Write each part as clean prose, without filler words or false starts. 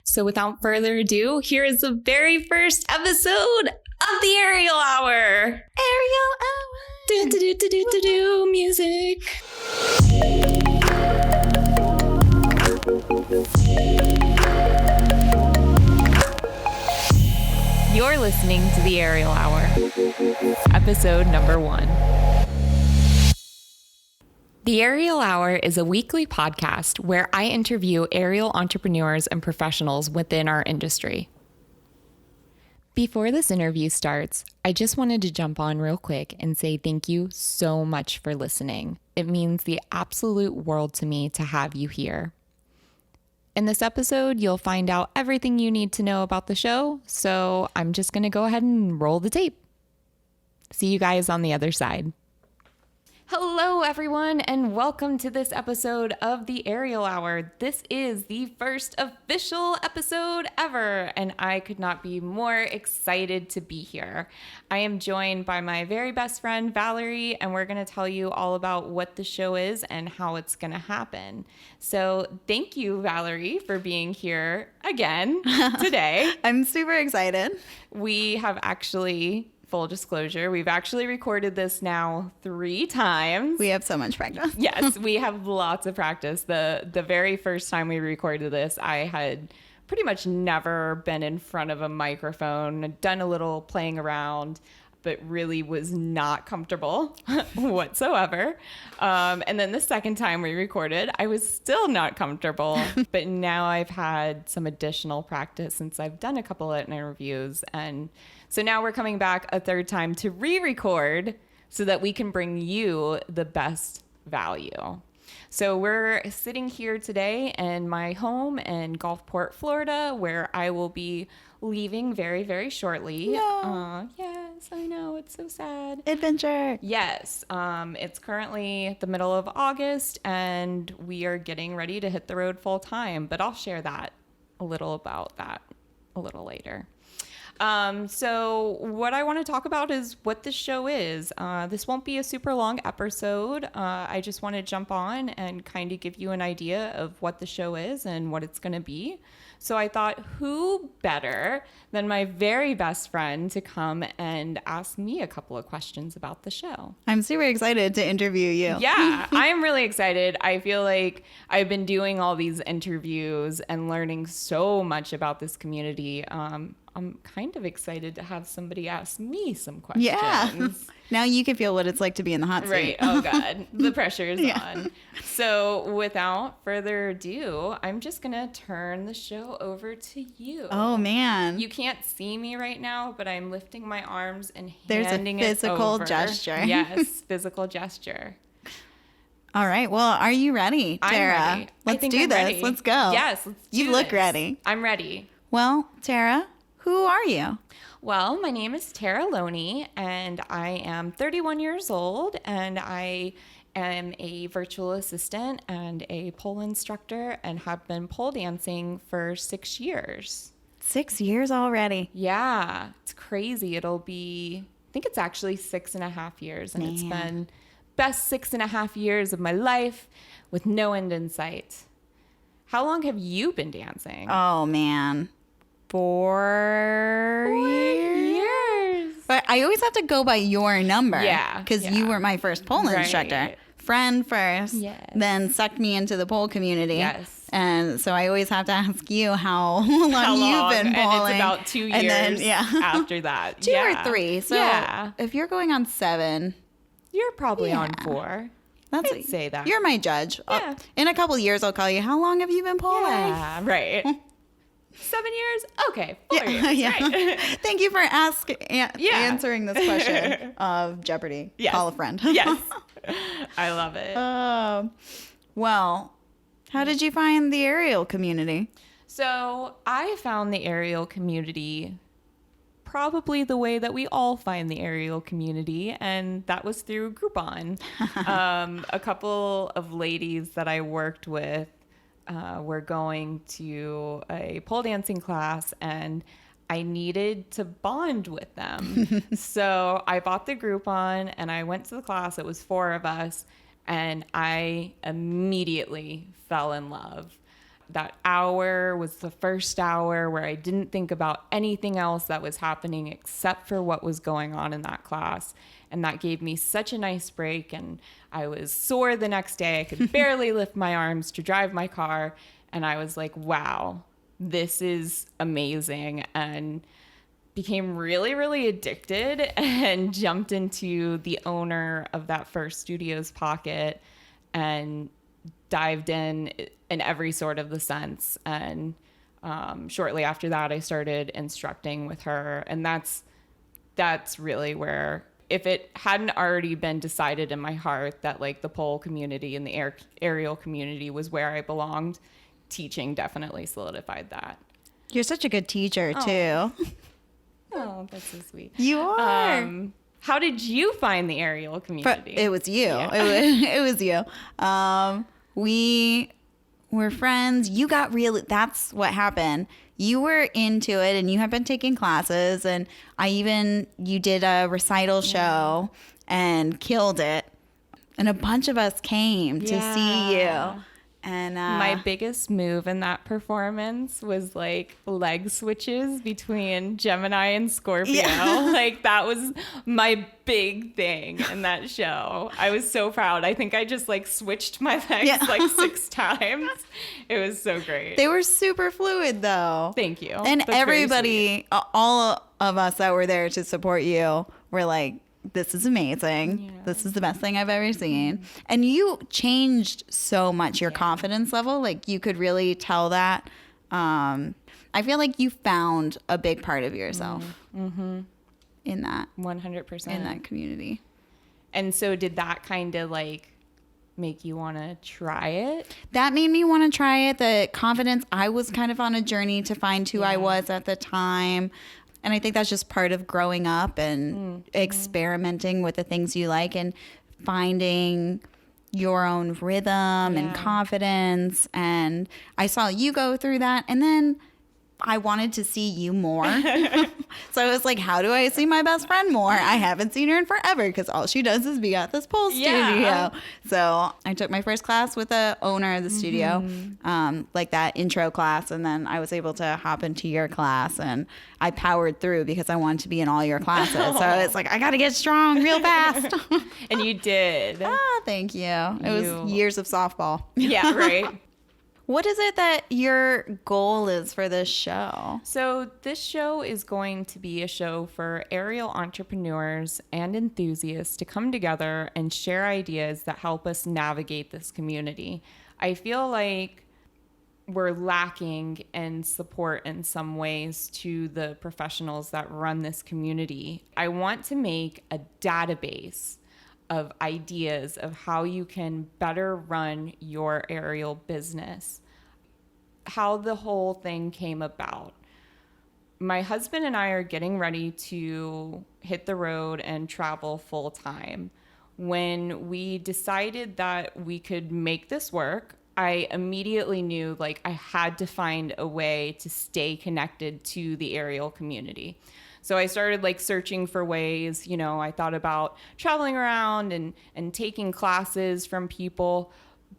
So without further ado, here is the very first episode of the Aerial Hour. Aerial Hour. Do do do do do do do music. You're listening to the Aerial Hour, episode number 1. The Aerial Hour is a weekly podcast where I interview aerial entrepreneurs and professionals within our industry. Before this interview starts, I just wanted to jump on real quick and say thank you so much for listening. It means the absolute world to me to have you here. In this episode, you'll find out everything you need to know about the show, so I'm just going to go ahead and roll the tape. See you guys on the other side. Hello, everyone, and welcome to this episode of the Aerial Hour. This is the first official episode ever, and I could not be more excited to be here. I am joined by my very best friend, Valerie, and we're going to tell you all about what the show is and how it's going to happen. So thank you, Valerie, for being here again today. I'm super excited. We have actually... Full disclosure, we've actually recorded this now 3 times. We have so much practice. Yes, we have lots of practice. The very first time we recorded this, I had pretty much never been in front of a microphone, done a little playing around, but really was not comfortable whatsoever. And then the second time we recorded, I was still not comfortable. But now I've had some additional practice since I've done a couple of interviews. And so now we're coming back a third time to re-record so that we can bring you the best value. So we're sitting here today in my home in Gulfport, Florida, where I will be leaving very, very shortly. No. Yes, I know. It's so sad. Adventure. Yes. It's currently the middle of August, and we are getting ready to hit the road full time. But I'll share that a little later. So what I want to talk about is what this show is. This won't be a super long episode. I just want to jump on and kind of give you an idea of what the show is and what it's going to be. So I thought, who better than my very best friend to come and ask me a couple of questions about the show. I'm super excited to interview you. Yeah, I am really excited. I feel like I've been doing all these interviews and learning so much about this community. I'm kind of excited to have somebody ask me some questions. Yeah. Now you can feel what it's like to be in the hot seat. Right. Oh, God. The pressure is on. So without further ado, I'm just going to turn the show over to you. Oh, man. You can't see me right now, but I'm lifting my arms and There's handing a it physical over. gesture. Yes, physical gesture. All right. Well, are you ready, Tara? I'm ready. Let's do this. Ready. Let's go. Yes, let's do You look this. ready. I'm ready. Well, Tara, who are you? Well, my name is Tara Loney, and I am 31 years old, and I am a virtual assistant and a pole instructor and have been pole dancing for 6 years. 6 years already. Yeah, it's crazy. I think it's actually 6.5 years, and it's been best 6.5 years of my life with no end in sight. How long have you been dancing? Oh, man. 4 years. But I always have to go by your number. Yeah. Because you were my first pole instructor. Friend first. Yes. Then sucked me into the pole community. Yes. And so I always have to ask you how long you've been polling. And it's about 2 years and then, after that. 2 or 3. So if you're going on 7. You're probably on 4. I'd say that. You're my judge. Yeah. In a couple years, I'll call you. How long have you been polling? Yeah, right. 7 years? Okay, 4 years. Yeah. Right. Thank you for answering this question of Jeopardy. Yes. Call a friend. Yes. I love it. Well, how did you find the aerial community? So I found the aerial community probably the way that we all find the aerial community, and that was through Groupon. A couple of ladies that I worked with were going to a pole dancing class, and I needed to bond with them. So I bought the Groupon and I went to the class. It was 4 of us, and I immediately fell in love. that hour was the first hour where I didn't think about anything else that was happening except for what was going on in that class. And that gave me such a nice break. And I was sore the next day. I could barely lift my arms to drive my car. And I was like, wow, this is amazing. And became really, really addicted and jumped into the owner of that first studio's pocket and dived in every sort of the sense. And shortly after that, I started instructing with her. And that's really where, if it hadn't already been decided in my heart that like the pole community and the aerial community was where I belonged, teaching definitely solidified that. You're such a good teacher, too. Oh, that's so sweet. You are. How did you find the aerial community? It was you. Yeah. It was you. We were friends. You got really, that's what happened. You were into it and you had been taking classes, and you did a recital show and killed it. And a bunch of us came to see you. And my biggest move in that performance was like leg switches between Gemini and Scorpio. Yeah. Like that was my big thing in that show. I was so proud. I think I just like switched my legs like 6 times. It was so great. They were super fluid though. Thank you. And that's everybody, all of us that were there to support you were like, this is amazing. Yeah. This is the best thing I've ever seen. And you changed so much your confidence level. Like you could really tell that. I feel like you found a big part of yourself in that 100% in that community. And so did that kind of like make you want to try it? That made me want to try it. The confidence, I was kind of on a journey to find who I was at the time. And I think that's just part of growing up and experimenting with the things you like and finding your own rhythm and confidence. And I saw you go through that. And then I wanted to see you more. So I was like, how do I see my best friend more? I haven't seen her in forever because all she does is be at this pole studio. So I took my first class with the owner of the studio, like that intro class. And then I was able to hop into your class and I powered through because I wanted to be in all your classes. So it's like, I got to get strong real fast. And you did. Thank you. It was years of softball. Yeah, right. What is it that your goal is for this show? So this show is going to be a show for aerial entrepreneurs and enthusiasts to come together and share ideas that help us navigate this community. I feel like we're lacking in support in some ways to the professionals that run this community. I want to make a database of ideas of how you can better run your aerial business. How the whole thing came about. My husband and I are getting ready to hit the road and travel full time. When we decided that we could make this work, I immediately knew like I had to find a way to stay connected to the aerial community. So I started like searching for ways, I thought about traveling around and taking classes from people,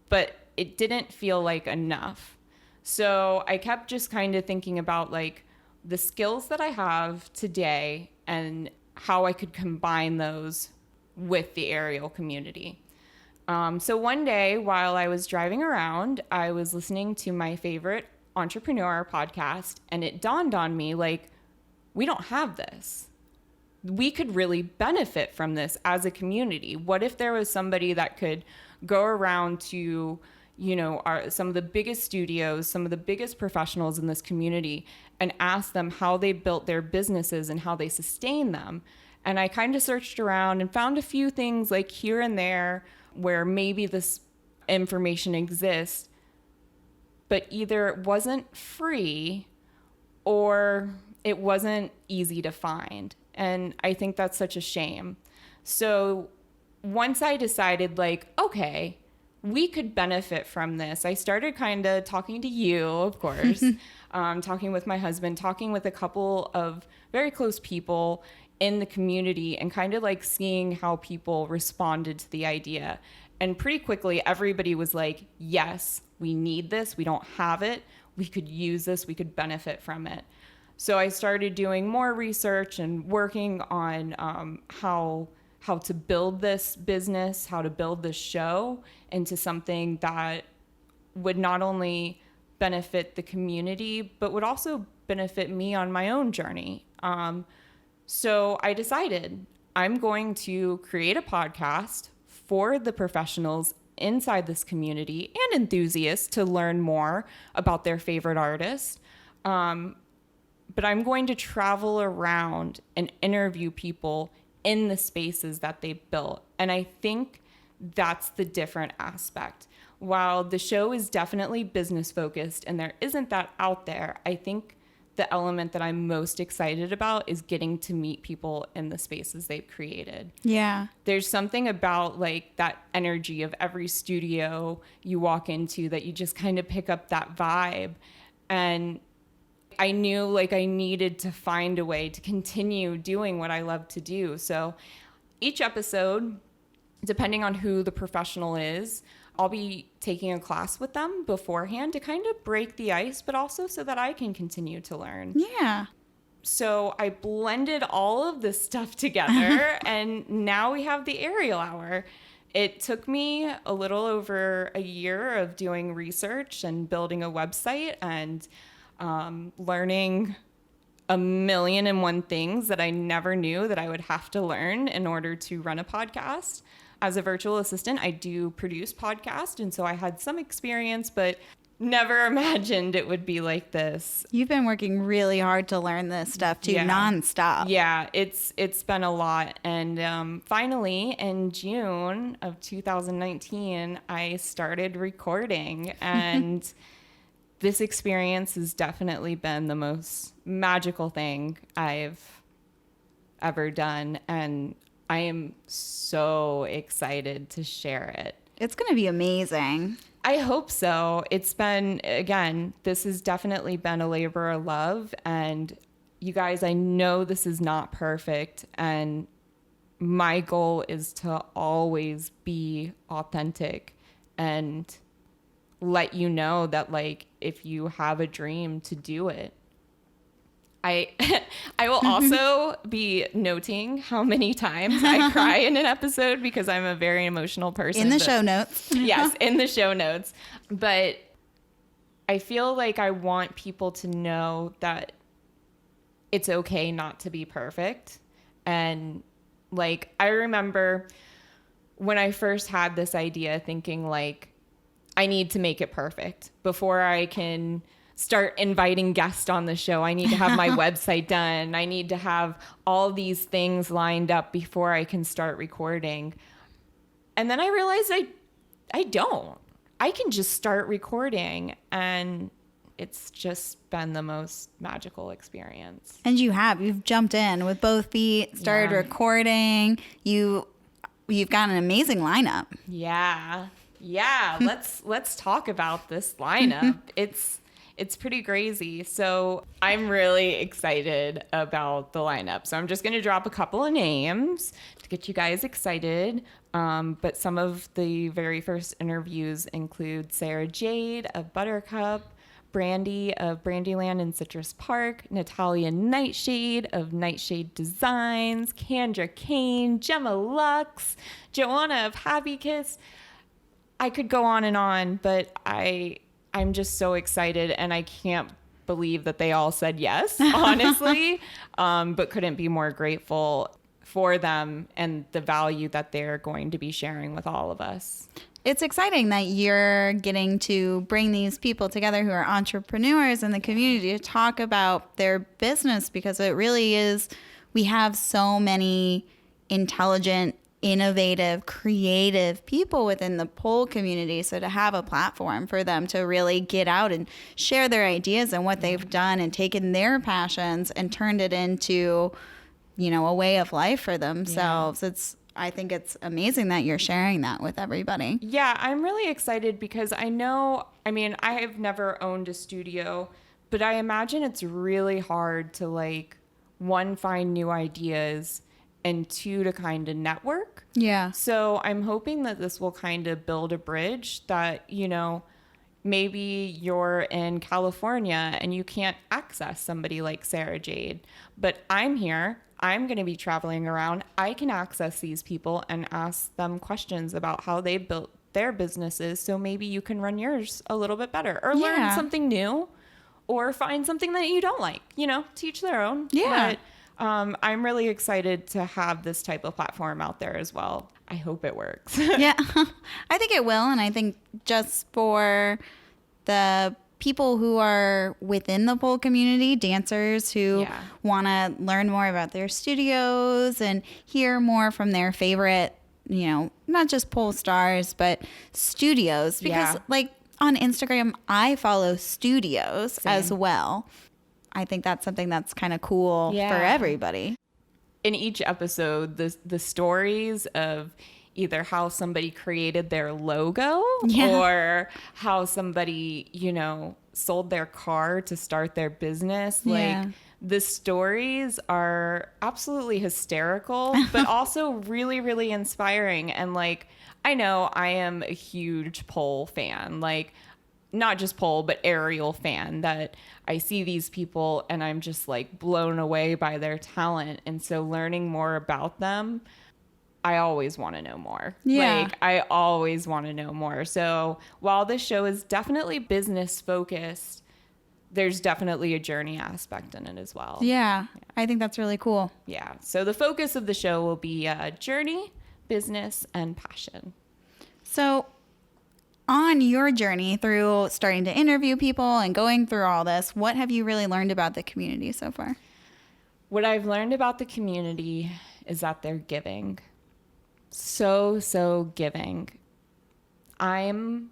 but it didn't feel like enough. So I kept just kind of thinking about like the skills that I have today and how I could combine those with the aerial community. So one day while I was driving around, I was listening to my favorite entrepreneur podcast, and it dawned on me like, we don't have this. We could really benefit from this as a community. What if there was somebody that could go around to, some of the biggest studios, some of the biggest professionals in this community, and ask them how they built their businesses and how they sustain them? And I kind of searched around and found a few things like here and there where maybe this information exists, but either it wasn't free or it wasn't easy to find. And I think that's such a shame. So once I decided like, okay, we could benefit from this, I started kind of talking to you, of course, talking with my husband, talking with a couple of very close people in the community and kind of like seeing how people responded to the idea. And pretty quickly, everybody was like, yes, we need this, we don't have it, we could use this, we could benefit from it. So I started doing more research and working on how to build this business, how to build this show into something that would not only benefit the community, but would also benefit me on my own journey. So I decided I'm going to create a podcast for the professionals inside this community and enthusiasts to learn more about their favorite artists. But I'm going to travel around and interview people in the spaces that they built. And I think that's the different aspect. While the show is definitely business focused and there isn't that out there, I think the element that I'm most excited about is getting to meet people in the spaces they've created. Yeah. There's something about like that energy of every studio you walk into that you just kind of pick up that vibe. And I knew like I needed to find a way to continue doing what I love to do. So each episode, depending on who the professional is, I'll be taking a class with them beforehand to kind of break the ice, but also so that I can continue to learn. Yeah. So I blended all of this stuff together and now we have the Aerial Hour. It took me a little over a year of doing research and building a website and learning a million and one things that I never knew that I would have to learn in order to run a podcast. As a virtual assistant, I do produce podcasts, and so I had some experience, but never imagined it would be like this. You've been working really hard to learn this stuff too, nonstop. Yeah, it's been a lot. And finally, in June of 2019, I started recording, and this experience has definitely been the most magical thing I've ever done. And I am so excited to share it. It's going to be amazing. I hope so. It's been, again, this has definitely been a labor of love. And you guys, I know this is not perfect. And my goal is to always be authentic and let you know that, like, if you have a dream, to do it. I will also be noting how many times I cry in an episode because I'm a very emotional person. In the show notes. Yes, in the show notes. But I feel like I want people to know that it's okay not to be perfect. And like, I remember when I first had this idea thinking like, I need to make it perfect before I can start inviting guests on the show. I need to have my website done. I need to have all these things lined up before I can start recording. And then I realized I don't. I can just start recording, and it's just been the most magical experience. And you've jumped in with both feet, started recording. You've got an amazing lineup. Yeah. Let's talk about this lineup. It's pretty crazy. So I'm really excited about the lineup. So I'm just going to drop a couple of names to get you guys excited. But some of the very first interviews include Sarah Jade of Buttercup, Brandy of Brandyland and Citrus Park, Natalia Nightshade of Nightshade Designs, Kendra Kane, Gemma Lux, Joanna of Happy Kiss. I could go on, but I'm just so excited, and I can't believe that they all said yes, honestly, but couldn't be more grateful for them and the value that they're going to be sharing with all of us. It's exciting that you're getting to bring these people together who are entrepreneurs in the community to talk about their business, because it really is, we have so many intelligent, innovative, creative people within the pole community. So to have a platform for them to really get out and share their ideas and what they've done and taken their passions and turned it into, a way of life for themselves. Yeah. I think it's amazing that you're sharing that with everybody. Yeah, I'm really excited because I have never owned a studio, but I imagine it's really hard to one, find new ideas, and two, to kind of network. Yeah. So I'm hoping that this will kind of build a bridge that, maybe you're in California and you can't access somebody like Sarah Jade, but I'm here. I'm going to be traveling around. I can access these people and ask them questions about how they built their businesses. So maybe you can run yours a little bit better or learn something new or find something that you don't like, teach their own. Yeah. But I'm really excited to have this type of platform out there as well. I hope it works. Yeah, I think it will. And I think just for the people who are within the pole community, dancers who want to learn more about their studios and hear more from their favorite, not just pole stars, but studios. Because like on Instagram, I follow studios as well. I think that's something that's kind of cool for everybody. In each episode, the stories of either how somebody created their logo or how somebody, sold their car to start their business. Like the stories are absolutely hysterical, but also really, really inspiring. And like, I know I am a huge pole fan, like not just pole, but aerial fan, that I see these people and I'm just like blown away by their talent. And so learning more about them, I always want to know more. Like I always want to know more. So while this show is definitely business focused, there's definitely a journey aspect in it as well. Yeah. I think that's really cool. Yeah. So the focus of the show will be journey, business, and passion. So on your journey through starting to interview people and going through all this, what have you really learned about the community so far? What I've learned about the community is that they're giving. So giving. I'm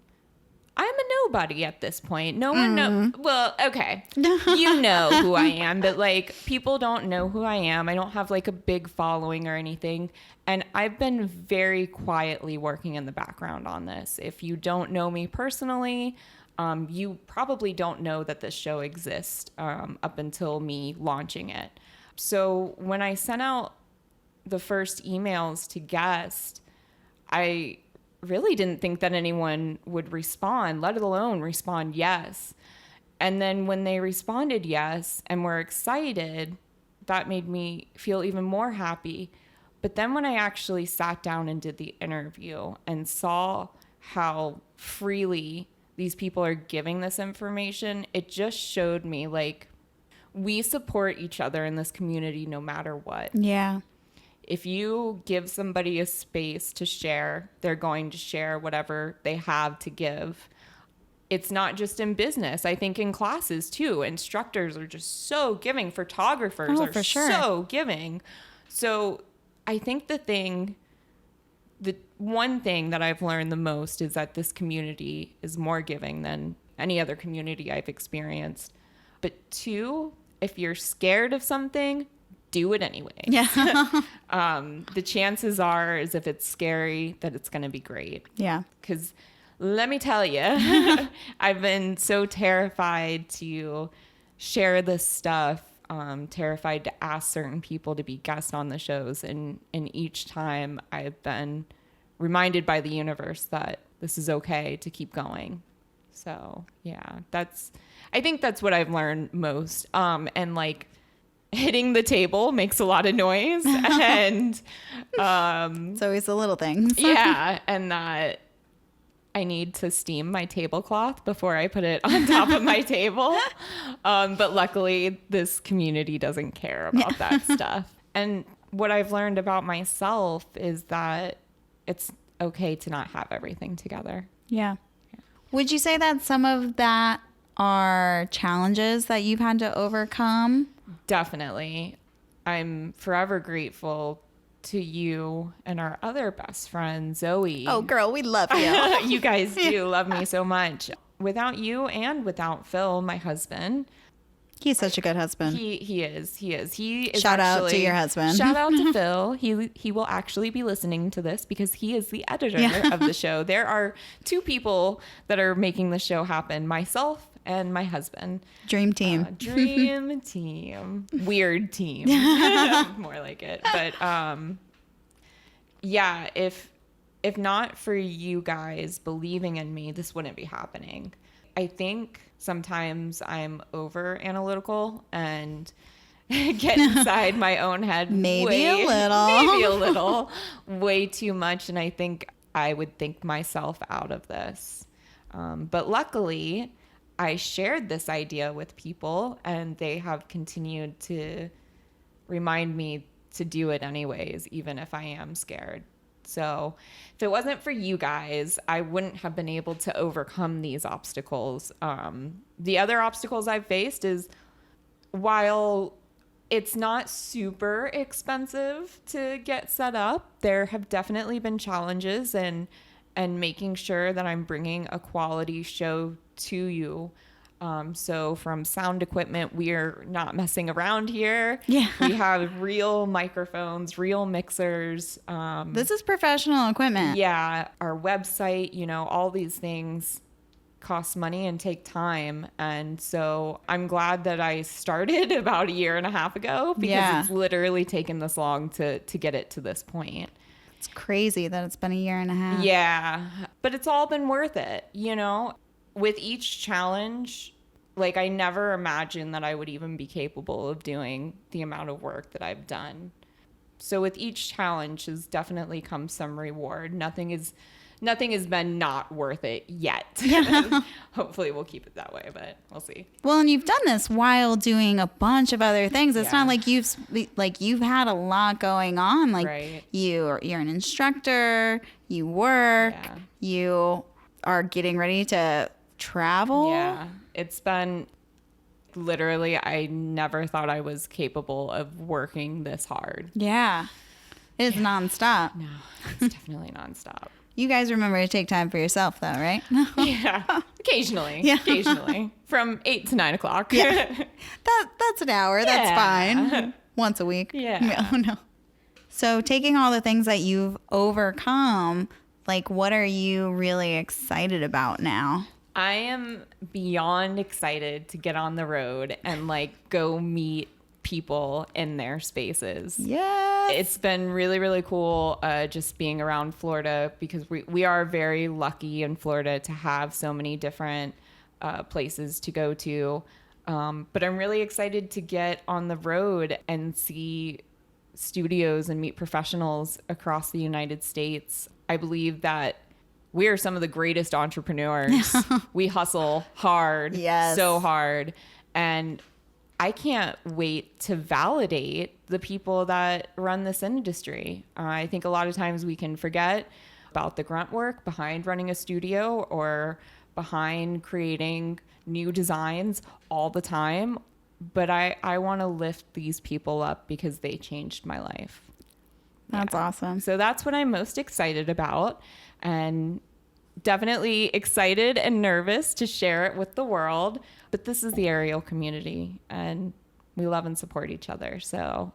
a nobody at this point. No one knows. Well, okay. You know who I am, but like people don't know who I am. I don't have like a big following or anything. And I've been very quietly working in the background on this. If you don't know me personally, you probably don't know that this show exists up until me launching it. So when I sent out the first emails to guests, I really didn't think that anyone would respond, let alone respond yes. And then when they responded yes and were excited, that made me feel even more happy. But then when I actually sat down and did the interview and saw how freely these people are giving this information, it just showed me like we support each other in this community no matter what. Yeah. If you give somebody a space to share, they're going to share whatever they have to give. It's not just in business. I think in classes too, instructors are just so giving. Photographers are so giving. So I think the one thing that I've learned the most is that this community is more giving than any other community I've experienced. But two, if you're scared of something, do it anyway. Yeah. The chances are is if it's scary that it's going to be great. Yeah. Because let me tell you, I've been so terrified to share this stuff, terrified to ask certain people to be guests on the shows. And each time I've been reminded by the universe that this is okay to keep going. So yeah, I think that's what I've learned most. And like, hitting the table makes a lot of noise and it's always the little things. Yeah, and that I need to steam my tablecloth before I put it on top of my table, but luckily this community doesn't care about that stuff. And what I've learned about myself is that it's okay to not have everything together. Yeah. Would you say that some of that are challenges that you've had to overcome? Definitely. I'm forever grateful to you and our other best friend, Zoe. Oh, girl, we love you. You guys do love me so much. Without you and without Phil, my husband. He's such a good husband. He is. He is. Shout out to your husband. Shout out to Phil. He will actually be listening to this because he is the editor of the show. There are two people that are making the show happen, myself and my husband. Dream team. Dream team. Weird team. More like it. But yeah, if not for you guys believing in me, this wouldn't be happening. I think sometimes I'm over analytical and get inside my own head Maybe a little, way too much. And I think I would think myself out of this. But luckily, I shared this idea with people and they have continued to remind me to do it anyways, even if I am scared. So if it wasn't for you guys, I wouldn't have been able to overcome these obstacles. The other obstacles I've faced is, while it's not super expensive to get set up, there have definitely been challenges and making sure that I'm bringing a quality show to you. So from sound equipment, we're not messing around here. Yeah. We have real microphones, real mixers. This is professional equipment. Yeah. Our website, all these things cost money and take time. And so I'm glad that I started about a year and a half ago, because it's literally taken this long to get it to this point. It's crazy that it's been a year and a half. Yeah. But it's all been worth it, With each challenge, like, I never imagined that I would even be capable of doing the amount of work that I've done. So with each challenge has definitely come some reward. Nothing has been not worth it yet. Hopefully we'll keep it that way, but we'll see. Well, and you've done this while doing a bunch of other things. It's not like you've had a lot going on. Like, right. You're an instructor, you work, you are getting ready to travel. Yeah. It's been literally, I never thought I was capable of working this hard. Yeah. It's nonstop. No, it's definitely nonstop. You guys remember to take time for yourself, though, right? Yeah, occasionally. Yeah. Occasionally, from 8 to 9 o'clock. Yeah. That's an hour. That's fine. Once a week. Yeah. No. So taking all the things that you've overcome, like, what are you really excited about now? I am beyond excited to get on the road and go meet people in their spaces. Yes. It's been really, really cool just being around Florida, because we are very lucky in Florida to have so many different places to go to. But I'm really excited to get on the road and see studios and meet professionals across the United States. I believe that we are some of the greatest entrepreneurs. We hustle hard, so hard. And I can't wait to validate the people that run this industry. I think a lot of times we can forget about the grunt work behind running a studio or behind creating new designs all the time. But I want to lift these people up because they changed my life. That's awesome. So that's what I'm most excited about, and definitely excited and nervous to share it with the world. But this is the aerial community, and we love and support each other. So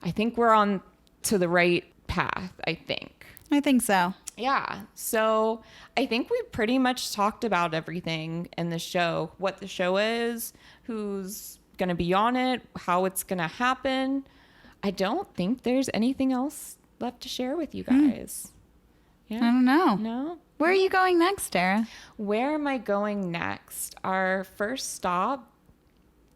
I think we're on to the right path, I think. I think so. Yeah. So I think we pretty much talked about everything in the show, what the show is, who's going to be on it, how it's going to happen. I don't think there's anything else left to share with you guys. Yeah. I don't know. No? Where are you going next, Tara? Where am I going next? Our first stop?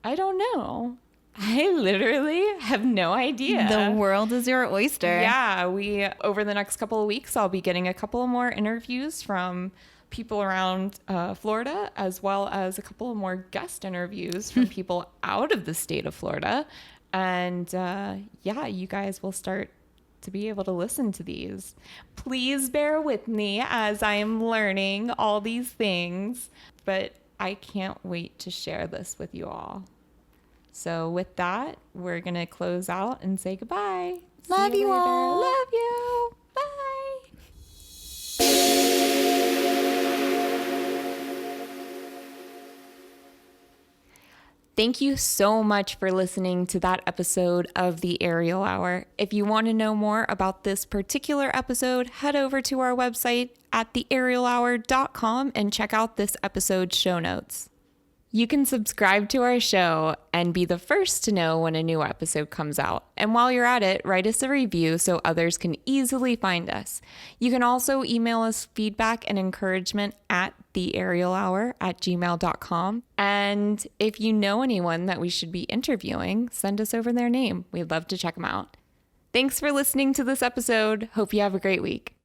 I don't know. I literally have no idea. The world is your oyster. Yeah, over the next couple of weeks, I'll be getting a couple more interviews from people around Florida, as well as a couple of more guest interviews from people out of the state of Florida. And you guys will start to be able to listen to these. Please bear with me as I am learning all these things, but I can't wait to share this with you all. So with that, we're going to close out and say goodbye. Love you all. Love you. Bye. Thank you so much for listening to that episode of the Aerial Hour. If you want to know more about this particular episode, head over to our website at theaerialhour.com and check out this episode's show notes. You can subscribe to our show and be the first to know when a new episode comes out. And while you're at it, write us a review so others can easily find us. You can also email us feedback and encouragement at theaerialhour@gmail.com. And if you know anyone that we should be interviewing, send us over their name. We'd love to check them out. Thanks for listening to this episode. Hope you have a great week.